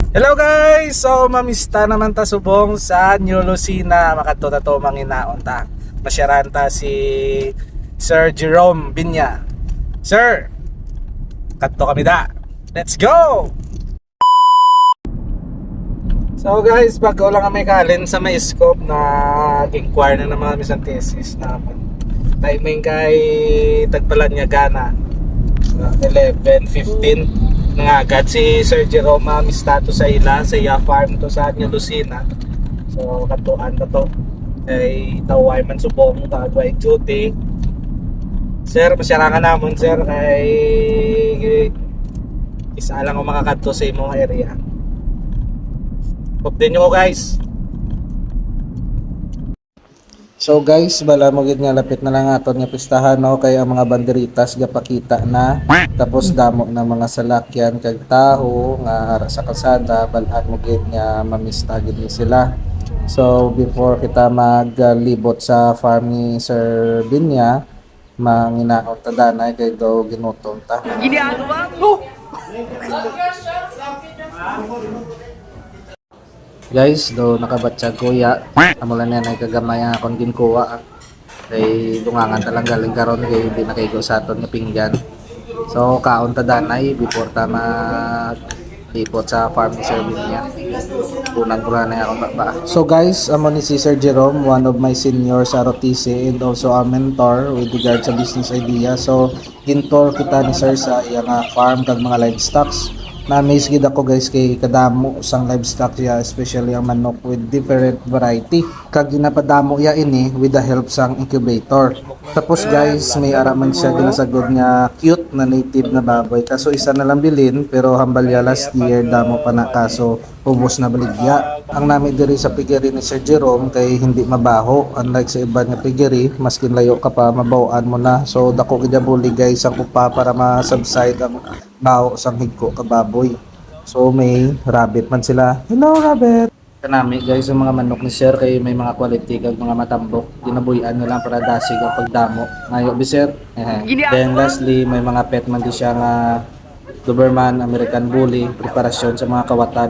Hello guys! So mamista naman ta subong sa New Lucena. Makadto ta to manginaon ta. Masyaran ta si Sir Jerome Binya. Sir, kadto kami da. Let's go! So guys, bago lang kami kalin sa may scope na inquire na naman kami sa thesis namin. Timing kay tagpalan niya gana 11:15 agad si Sir Jerome mistato sa ila sa iya farm to sa New Lucena. So katuan na to kay taway man subong kagway duty. Sir, masyarangan namon sir kay isa lang ang makakadto sa imong area. Hope din nyo guys. So guys, bala mo gid nga lapit na lang aton nga pistahan no kay ang mga banderitas gapakita na tapos damo na mga salakyan kag taho nga ara sa kalsada balhan mo gid nga mamista gid ni sila. So before kita maglibot sa farm ni Sir Binya, manginaon ta danay kay daw ginutom ta. Ginagawa mo. Guys, do nakabatsag kuya. Amulan yan ay kagamay ang akong ginkuha. Kay dungangan talang galing karon kay hindi na kayo sa aton nga pinggan. So kaon ta danay before ta maglipot sa farm ni Sir Binya. Kunan ko lang na akong baba. So guys, amo ni si Sir Jerome, one of my seniors sa ROTC and also a mentor with regard sa business idea. So gintor kita ni Sir sa iyang farm kag mga livestocks. Na-amaze gid ako guys kay kadamo sang livestock ya, especially ang manok with different variety. Kag ginapadamo ya ini with the help sang incubator. Tapos guys, may araman siya ginasagod nga cute na native na baboy. Kaso isa na lang bilin pero hambal ya last year damo pa na kaso ubos na baligya. Ang nami diri sa piggery ni Sir Jerome kay hindi mabaho. Unlike sa iba nga piggery, maskin layo ka pa mabawaan mo na. So dako gid buli guys ang upa para ma-subside ang baho sang higko ka baboy. So may rabbit man sila. Hello rabbit. Kanami guys ang mga manok ni Sir kay may mga quality kag mga matambok. Ginabuyan na lang para dasig ang pagdamo. Ngayo bi Sir. Then lastly may mga pet man di siya nga Doberman, American Bully, preparasyon sa mga kawatan.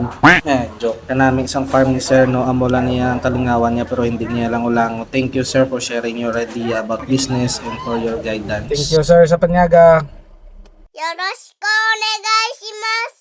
Joke. Kanami isang farm ni Sir no, amo lang niya ang kalingawan niya pero hindi niya lang ulango. Thank you Sir for sharing your idea about business and for your guidance. Thank you Sir sa panyaga. よろしくお願いします。